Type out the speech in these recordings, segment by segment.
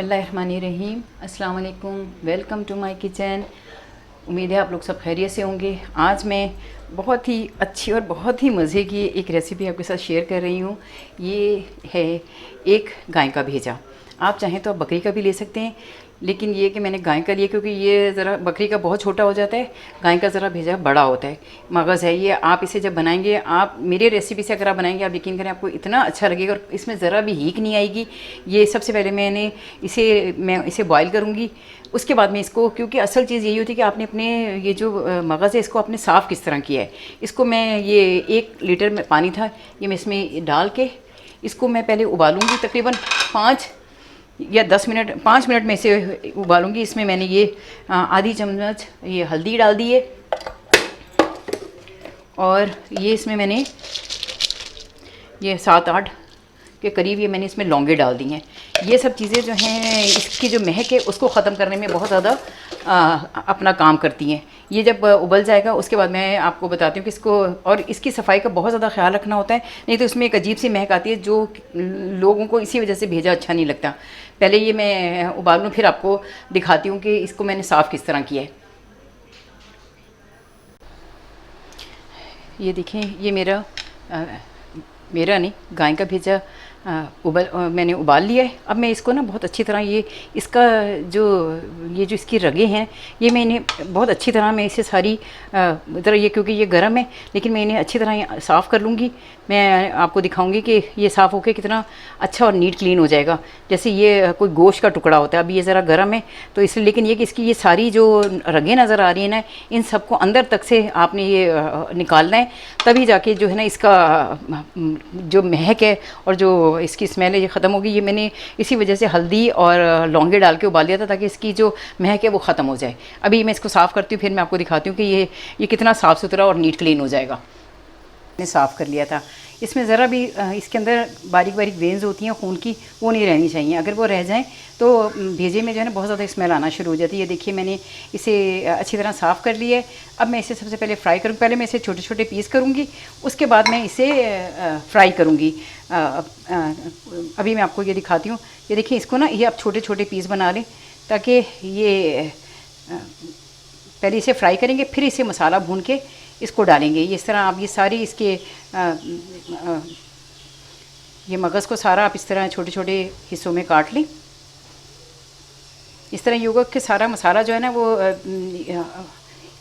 बिस्मिल्लाहिर्रहमानिर्रहीम। अस्सलाम वालेकुम, वेलकम टू माय किचन। उम्मीद है आप लोग सब खैरियत से होंगे। आज मैं बहुत ही अच्छी और बहुत ही मज़े की एक रेसिपी आपके साथ शेयर कर रही हूँ। ये है एक गाय का भेजा। आप चाहें तो आप बकरी का भी ले सकते हैं, लेकिन ये कि मैंने गाय का लिया क्योंकि ये ज़रा बकरी का बहुत छोटा हो जाता है, गाय का ज़रा भेजा बड़ा होता है। मगज़ है ये। आप इसे जब बनाएंगे, आप मेरे रेसिपी से अगर आप बनाएंगे, आप यकीन करें आपको इतना अच्छा लगेगा और इसमें ज़रा भी हीक नहीं आएगी। ये सबसे पहले मैं इसे बॉयल करूँगी। उसके बाद में इसको, क्योंकि असल चीज़ यही होती है कि आपने अपने ये जो मगज़ है इसको आपने साफ़ किस तरह किया है। इसको मैं ये 1 लीटर में पानी था, ये मैं इसमें डाल के इसको मैं पहले उबालूँगी। तकरीबन 5 या 10 मिनट, 5 मिनट में इसे उबालूँगी। इसमें मैंने ये आधी चम्मच ये हल्दी डाल दी है और ये इसमें मैंने ये 7-8 के करीब ये मैंने इसमें लौंगे डाल दी हैं। ये सब चीज़ें जो हैं इसकी जो महक है उसको ख़त्म करने में बहुत ज़्यादा अपना काम करती हैं। ये जब उबल जाएगा उसके बाद मैं आपको बताती हूँ कि इसको, और इसकी सफाई का बहुत ज़्यादा ख्याल रखना होता है, नहीं तो इसमें एक अजीब सी महक आती है जो लोगों को इसी वजह से भेजा अच्छा नहीं लगता। पहले ये मैं उबाल लूँ, फिर आपको दिखाती हूँ कि इसको मैंने साफ़ किस तरह किया है। ये देखें, ये मेरा नहीं, गाय का भेजा मैंने उबाल लिया है। अब मैं इसको ना बहुत अच्छी तरह ये जो इसकी रगें हैं, ये मैं इन्हें बहुत अच्छी तरह मैं इसे सारी ये क्योंकि ये गर्म है, लेकिन मैं इन्हें अच्छी तरह साफ़ कर लूँगी। मैं आपको दिखाऊंगी कि ये साफ़ होकर कितना अच्छा और नीट क्लीन हो जाएगा, जैसे ये कोई गोश्त का टुकड़ा होता है। अभी ये ज़रा गर्म है तो इसलिए, लेकिन ये कि इसकी ये सारी जो रगें नज़र आ रही हैं ना, इन सबको अंदर तक से आपने ये निकालना है, तभी जाके जो है ना इसका जो महक है और जो इसकी स्मेल है ये ख़त्म होगी। ये मैंने इसी वजह से हल्दी और लौंगे डाल के उबाल दिया था ताकि इसकी जो महक है वो ख़त्म हो जाए। अभी मैं इसको साफ़ करती हूँ, फिर मैं आपको दिखाती हूँ कि ये कितना साफ़ सुथरा और नीट क्लीन हो जाएगा। मैंने साफ़ कर लिया था। इसमें ज़रा भी इसके अंदर बारीक बारीक वेन्स होती हैं खून की, वो नहीं रहनी चाहिए। अगर वो रह जाएं तो भेजे में जो है ना बहुत ज़्यादा स्मेल आना शुरू हो जाती है। ये देखिए, मैंने इसे अच्छी तरह साफ़ कर लिया है। अब मैं इसे सबसे पहले फ्राई करूँ। पहले मैं इसे छोटे छोटे पीस करूँगी, उसके बाद मैं इसे फ्राई करूँगी। अभी मैं आपको ये दिखाती हूँ। ये देखिए, इसको ना ये आप छोटे छोटे पीस बना लें ताकि ये पहले इसे फ्राई करेंगे, फिर इसे मसाला भून के इसको डालेंगे। इस तरह आप ये सारी इसके ये मगज़ को सारा आप इस तरह छोटे छोटे हिस्सों में काट लें। इस तरह योगा के सारा मसाला जो है ना वो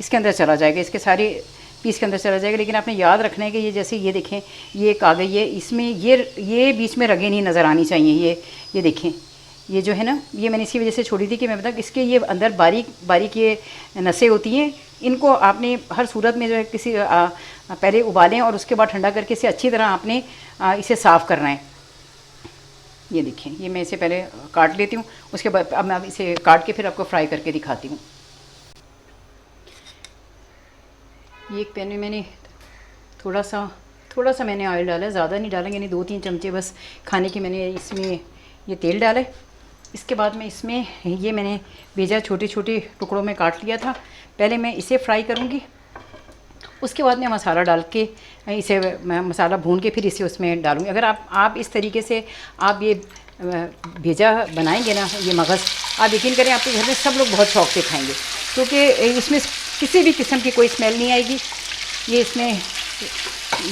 इसके अंदर चला जाएगा, इसके सारे पीस के अंदर चला जाएगा। लेकिन आपने याद रखना है कि ये जैसे ये देखें, ये एक आ गई है, इसमें ये बीच में रगें नहीं नज़र आनी चाहिए। ये देखें, ये जो है ना, ये मैंने इसी वजह से छोड़ी थी कि मैं बताऊँ, इसके ये अंदर बारीक बारीक ये नसें होती हैं, इनको आपने हर सूरत में जो है पहले उबालें और उसके बाद ठंडा करके इसे अच्छी तरह आपने इसे साफ़ करना है। ये देखें, ये मैं इसे पहले काट लेती हूँ, उसके बाद अब मैं इसे काट के फिर आपको फ्राई करके दिखाती हूँ। ये एक पैन में मैंने थोड़ा सा मैंने ऑयल डाला है, ज़्यादा नहीं डालेंगे, यानी 2-3 चमचे बस खाने की मैंने इसमें ये तेल डाला है। इसके बाद में इसमें ये मैंने भेजा छोटे छोटे टुकड़ों में काट लिया था। पहले मैं इसे फ्राई करूँगी, उसके बाद मैं मसाला डाल के इसे मैं मसाला भून के फिर इसे उसमें डालूँगी। अगर आप इस तरीके से आप ये भेजा बनाएंगे ना, ये मगज़, आप यकीन करें आपके घर में सब लोग बहुत शौक़ से खाएंगे, क्योंकि इसमें किसी भी किस्म की कोई स्मेल नहीं आएगी। ये इसमें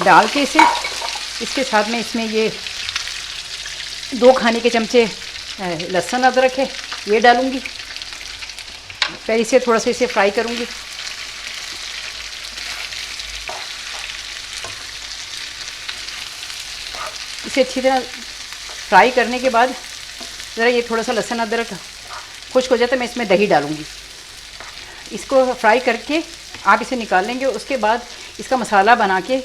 डाल के इसके साथ में इसमें ये 2 खाने के चमचे लहसुन अदरक है, ये डालूँगी। पहले इसे थोड़ा सा इसे फ्राई करूँगी। इसे अच्छी तरह फ्राई करने के बाद ज़रा ये थोड़ा सा लहसुन अदरक खुश्क हो जाता है, मैं इसमें दही डालूँगी। इसको फ्राई करके आप इसे निकाल लेंगे। उसके बाद इसका मसाला बना के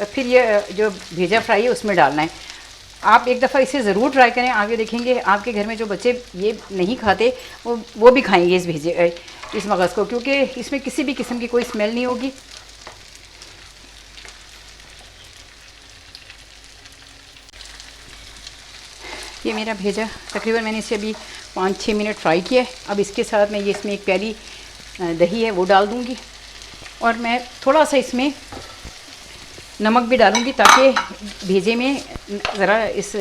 फिर ये जो भेजा फ्राई है उसमें डालना है। आप एक दफ़ा इसे ज़रूर ट्राई करें, आगे देखेंगे आपके घर में जो बच्चे ये नहीं खाते वो भी खाएंगे इस मगज़ को, क्योंकि इसमें किसी भी किस्म की कोई स्मेल नहीं होगी। ये मेरा भेजा तकरीबन मैंने इसे अभी 5-6 मिनट फ्राई किया है। अब इसके साथ मैं ये इसमें एक प्याली दही है वो डाल दूँगी, और मैं थोड़ा सा इसमें नमक भी डालूँगी ताकि भेजे में ज़रा इस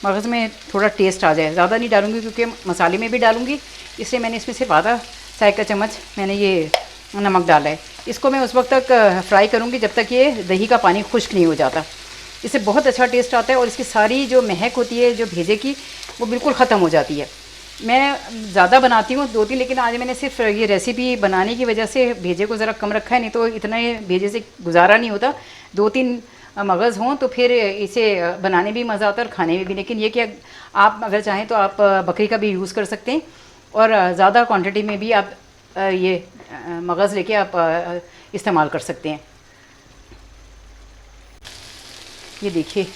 मगज़ में थोड़ा टेस्ट आ जाए। ज़्यादा नहीं डालूँगी क्योंकि मसाले में भी डालूँगी, इसलिए मैंने इसमें सिर्फ आधा चाय का चम्मच मैंने ये नमक डाला है। इसको मैं उस वक्त तक फ्राई करूँगी जब तक ये दही का पानी खुश्क नहीं हो जाता। इससे बहुत अच्छा टेस्ट आता है और इसकी सारी जो महक होती है जो भेजे की, वो बिल्कुल ख़त्म हो जाती है। मैं ज़्यादा बनाती हूँ 2-3, लेकिन आज मैंने सिर्फ ये रेसिपी बनाने की वजह से भेजे को ज़रा कम रखा है, नहीं तो इतना भेजे से गुजारा नहीं होता। 2-3 मगज़ हों तो फिर इसे बनाने भी मज़ा आता है और खाने में भी। लेकिन ये कि आप अगर चाहें तो आप बकरी का भी यूज़ कर सकते हैं और ज़्यादा क्वांटिटी में भी आप ये मगज़ लेके आप इस्तेमाल कर सकते हैं। ये देखिए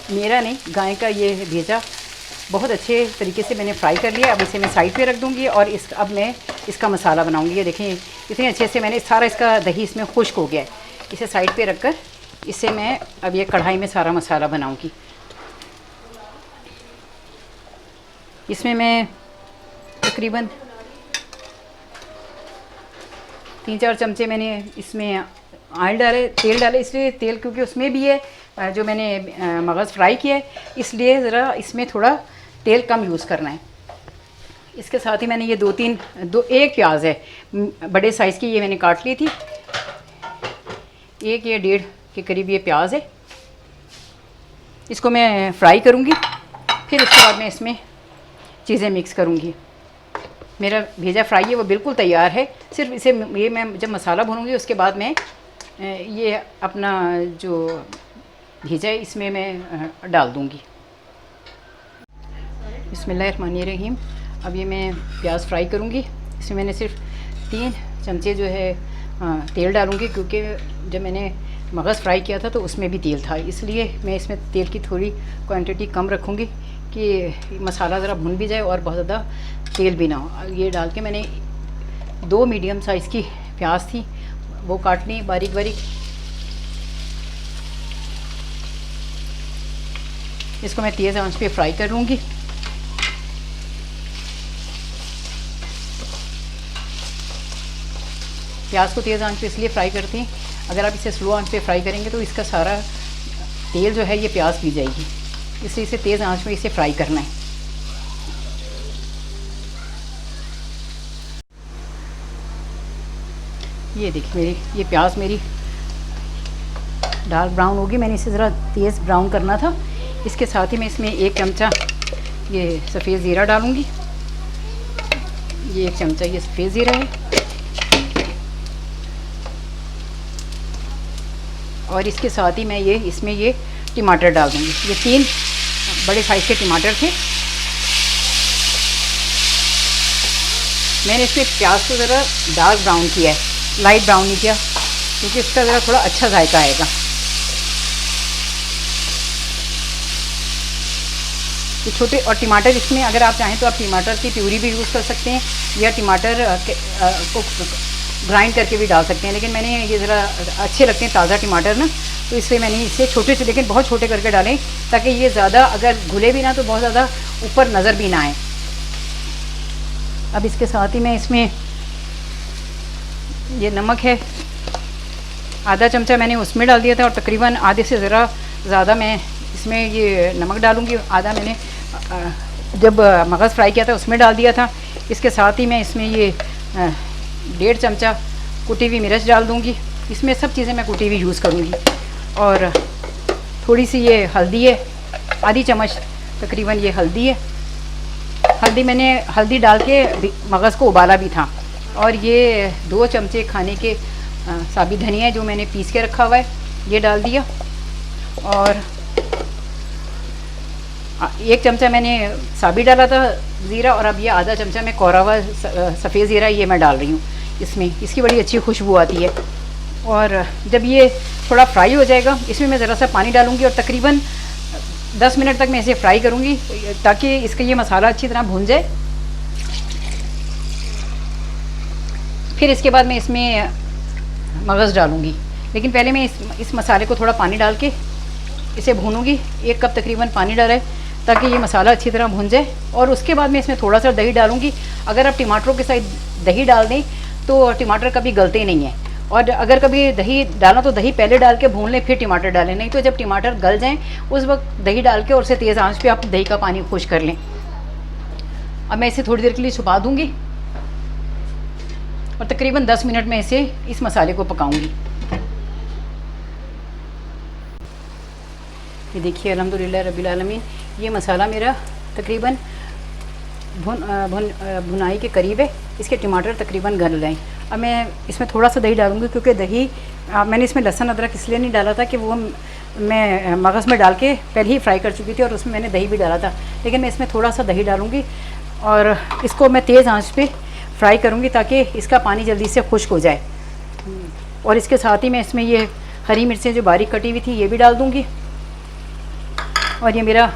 मेरा नहीं, गाय का ये भेजा बहुत अच्छे तरीके से मैंने फ्राई कर लिया। अब इसे मैं साइड पे रख दूँगी और अब मैं इसका मसाला बनाऊँगी। ये देखें इतने अच्छे से मैंने सारा इसका दही इसमें खुश्क हो गया है। इसे साइड पे रख कर इसे मैं अब ये कढ़ाई में सारा मसाला बनाऊँगी। इसमें मैं तकरीबन 3-4 चमचे मैंने इसमें तेल डाले, इसलिए तेल क्योंकि उसमें भी है जो मैंने मगज़ फ्राई किया है, इसलिए ज़रा इसमें थोड़ा तेल कम यूज़ करना है। इसके साथ ही मैंने ये एक प्याज है बड़े साइज़ की, ये मैंने काट ली थी। 1 या 1.5 के करीब ये प्याज है। इसको मैं फ्राई करूँगी, फिर उसके बाद मैं इसमें चीज़ें मिक्स करूँगी। मेरा भेजा फ्राई है वो बिल्कुल तैयार है। सिर्फ इसे ये मैं जब मसाला भूनूँगी उसके बाद मैं ये अपना जो भेजा है इसमें मैं डाल दूँगी। बिस्मिल्लाहिर्रहमानिर्रहीम। अब ये मैं प्याज फ्राई करूँगी। इसमें मैंने सिर्फ 3 चमचे जो है तेल डालूँगी, क्योंकि जब मैंने मगज़ फ्राई किया था तो उसमें भी तेल था, इसलिए मैं इसमें तेल की थोड़ी क्वांटिटी कम रखूँगी कि मसाला ज़रा भुन भी जाए और बहुत ज़्यादा तेल भी ना हो। ये डाल के मैंने 2 मीडियम साइज़ की प्याज थी वो काट ली बारीक बारीक। इसको मैं तेज़ आंच पे फ्राई कर लूँगी। प्याज को तेज़ आंच पे इसलिए फ्राई करते हैं, अगर आप इसे स्लो आंच पे फ्राई करेंगे तो इसका सारा तेल जो है ये प्याज पी जाएगी, इसलिए इसे तेज़ आंच में इसे फ्राई करना है। ये देखिए ये प्याज मेरी डार्क ब्राउन होगी, मैंने इसे ज़रा तेज़ ब्राउन करना था। इसके साथ ही मैं इसमें 1 चमचा ये सफ़ेद ज़ीरा डालूँगी। ये 1 चमचा ये सफ़ेद ज़ीरा है और इसके साथ ही मैं इसमें ये टमाटर डाल दूँगी। ये 3 बड़े साइज़ के टमाटर थे। मैंने इसमें प्याज को ज़रा डार्क ब्राउन किया है, लाइट ब्राउन नहीं किया, क्योंकि इसका ज़रा थोड़ा अच्छा जायका आएगा। ये छोटे और टमाटर इसमें अगर आप चाहें तो आप टमाटर की प्यूरी भी यूज़ कर सकते हैं या टमाटर को ग्राइंड करके भी डाल सकते हैं, लेकिन मैंने ये ज़रा अच्छे लगते हैं ताज़ा टमाटर ना, तो इसलिए मैंने इसे छोटे से लेकिन बहुत छोटे करके डालें ताकि ये ज़्यादा अगर घुले भी ना तो बहुत ज़्यादा ऊपर नज़र भी ना आए। अब इसके साथ ही मैं इसमें ये नमक है आधा चमचा मैंने उसमें डाल दिया था और तकरीबन आधे से ज़रा ज़्यादा मैं इसमें ये नमक डालूँगी। आधा मैंने जब मगज़ फ्राई किया था उसमें डाल दिया था। इसके साथ ही मैं इसमें ये 1.5 चमचा कुटी हुई मिर्च डाल दूँगी। इसमें सब चीज़ें मैं कुटी हुई यूज़ करूँगी और थोड़ी सी ये हल्दी है, आधी चम्मच तकरीबन ये हल्दी है। मैंने हल्दी डाल के मगज़ को उबाला भी था और ये 2 चमचे खाने के साबुत धनिया जो मैंने पीस के रखा हुआ है ये डाल दिया और 1 चमचा मैंने साबुत डाला था ज़ीरा और अब ये आधा चमचा मैं कोरा हुआ सफ़ेद ज़ीरा ये मैं डाल रही हूँ इसमें। इसकी बड़ी अच्छी खुशबू आती है और जब ये थोड़ा फ्राई हो जाएगा इसमें मैं ज़रा सा पानी डालूँगी और तकरीबन 10 मिनट तक मैं इसे फ्राई करूँगी ताकि इसका ये मसाला अच्छी तरह भून जाए। फिर इसके बाद मैं इसमें मगज़ डालूँगी, लेकिन पहले मैं इस मसाले को थोड़ा पानी डाल के इसे भूनूँगी। 1 कप तकरीबन पानी डाला है ताकि ये मसाला अच्छी तरह भून जाए और उसके बाद मैं इसमें थोड़ा सा दही डालूँगी। अगर आप टमाटरों के साथ दही डाल दें तो टमाटर कभी गलते नहीं हैं और अगर कभी दही डालना तो दही पहले डाल के भून लें फिर टमाटर डालें, नहीं तो जब टमाटर गल जाएं उस वक्त दही डाल के और उसे तेज़ आंच पे आप दही का पानी खुश कर लें। अब मैं इसे थोड़ी देर के लिए छुपा दूँगी और तकरीबन 10 मिनट में इसे इस मसाले को पकाऊंगी। ये देखिए अल्हम्दुलिल्लाह रब्बिल आलमीन, ये मसाला मेरा तकरीबन भुनाई के करीब है। इसके टमाटर तकरीबन गल जाएँ। अब मैं इसमें थोड़ा सा दही डालूंगी क्योंकि दही मैंने इसमें लहसुन अदरक इसलिए नहीं डाला था कि वो मैं मगज़ में डाल के पहले ही फ्राई कर चुकी थी और उसमें मैंने दही भी डाला था, लेकिन मैं इसमें थोड़ा सा दही डालूंगी और इसको मैं तेज़ आंच पे फ्राई करूंगी ताकि इसका पानी जल्दी से खुश्क हो जाए। और इसके साथ ही मैं इसमें ये हरी मिर्चें जो बारीक कटी हुई थी ये भी डाल दूंगी और ये मेरा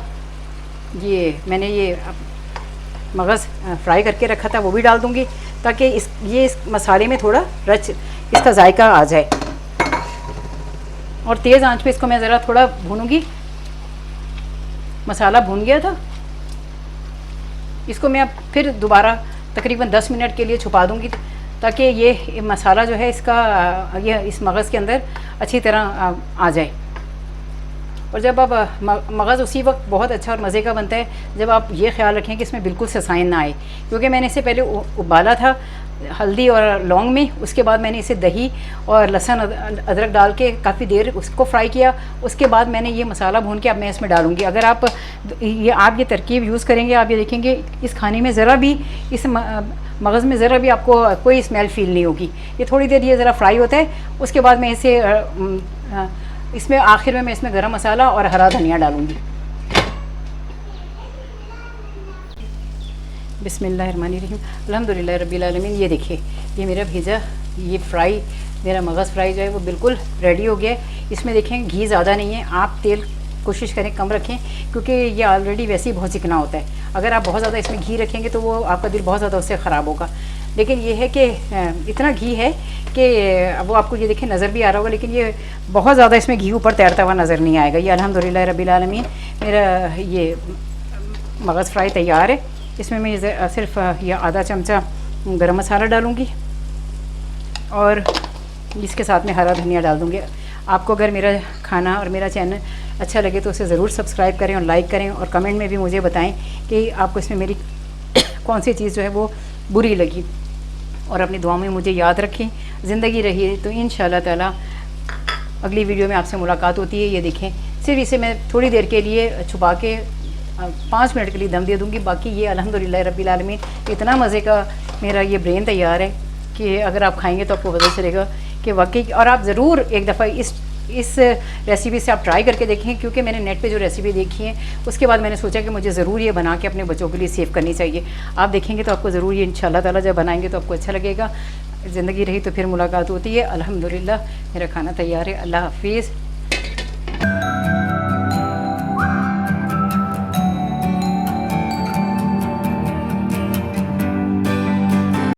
मैंने ये मगज़ फ्राई करके रखा था वो भी डाल दूंगी ताकि इस मसाले में थोड़ा इसका जायका आ जाए। और तेज़ आंच पे इसको मैं ज़रा थोड़ा भूनूंगी। मसाला भून गया था, इसको मैं अब फिर दोबारा तकरीबन 10 मिनट के लिए छुपा दूंगी ताकि ये मसाला जो है इसका इस मगज़ के अंदर अच्छी तरह आ जाए। और जब आप मगज़ उसी वक्त बहुत अच्छा और मज़े का बनता है जब आप ये ख्याल रखें कि इसमें बिल्कुल ससाइन ना आए, क्योंकि मैंने इसे पहले उबाला था हल्दी और लौंग में, उसके बाद मैंने इसे दही और लहसुन अदरक डाल के काफ़ी देर उसको फ्राई किया। उसके बाद मैंने ये मसाला भून के अब मैं इसमें डालूँगी। अगर आप ये तरकीब यूज़ करेंगे आप ये देखेंगे इस खाने में ज़रा भी इस मगज़ में ज़रा भी आपको कोई स्मेल फ़ील नहीं होगी। ये थोड़ी देर ये ज़रा फ्राई होता है, उसके बाद मैं इसे इसमें आखिर में मैं इसमें गरम मसाला और हरा धनिया डालूँगी। बिस्मिल्लाहिर्रहमानिर्रहीम, अल्हम्दुलिल्लाह रब्बिल आलमीन। ये देखिए ये मेरा भेजा ये फ्राई मेरा मगज़ फ्राई जो है वो बिल्कुल रेडी हो गया है। इसमें देखें घी ज़्यादा नहीं है, आप तेल कोशिश करें कम रखें क्योंकि ये ऑलरेडी वैसे ही बहुत चिकना होता है। अगर आप बहुत ज़्यादा इसमें घी रखेंगे तो वो आपका दिल बहुत ज़्यादा उससे ख़राब होगा। लेकिन ये है कि इतना घी है कि वो आपको ये देखें नज़र भी आ रहा होगा, लेकिन ये बहुत ज़्यादा इसमें घी ऊपर तैरता हुआ नज़र नहीं आएगा। ये अल्हम्दुलिल्लाह रब्बिल आलमीन मेरा ये मगज़ फ्राई तैयार है। इसमें मैं सिर्फ ये आधा चमचा गरम मसाला डालूँगी और इसके साथ में हरा धनिया डाल दूँगी। आपको अगर मेरा खाना और मेरा चैनल अच्छा लगे तो उसे ज़रूर सब्सक्राइब करें और लाइक करें और कमेंट में भी मुझे बताएं कि आपको इसमें मेरी कौन सी चीज़ जो है वो बुरी लगी। और अपनी दुआ में मुझे याद रखें। ज़िंदगी रही है तो इंशाअल्लाह ताला अगली वीडियो में आपसे मुलाकात होती है। ये देखें सिर्फ इसे मैं थोड़ी देर के लिए छुपा के 5 मिनट के लिए दम दे दूँगी। बाकी ये अल्हम्दुलिल्लाह रब्बिल आलमीन इतना मज़े का मेरा ये ब्रेन तैयार है कि अगर आप खाएंगे तो आपको पता चलेगा कि वाकई। और आप ज़रूर एक दफ़ा इस रेसिपी से आप ट्राई करके देखें, क्योंकि मैंने नेट पे जो रेसिपी देखी है उसके बाद मैंने सोचा कि मुझे ज़रूर ये बना के अपने बच्चों के लिए सेव करनी चाहिए। आप देखेंगे तो आपको ज़रूर ये इंशाअल्लाह ताला जब बनाएंगे तो आपको अच्छा लगेगा। ज़िंदगी रही तो फिर मुलाकात होती है। अल्हम्दुलिल्लाह मेरा खाना तैयार है। अल्लाह हाफिज़।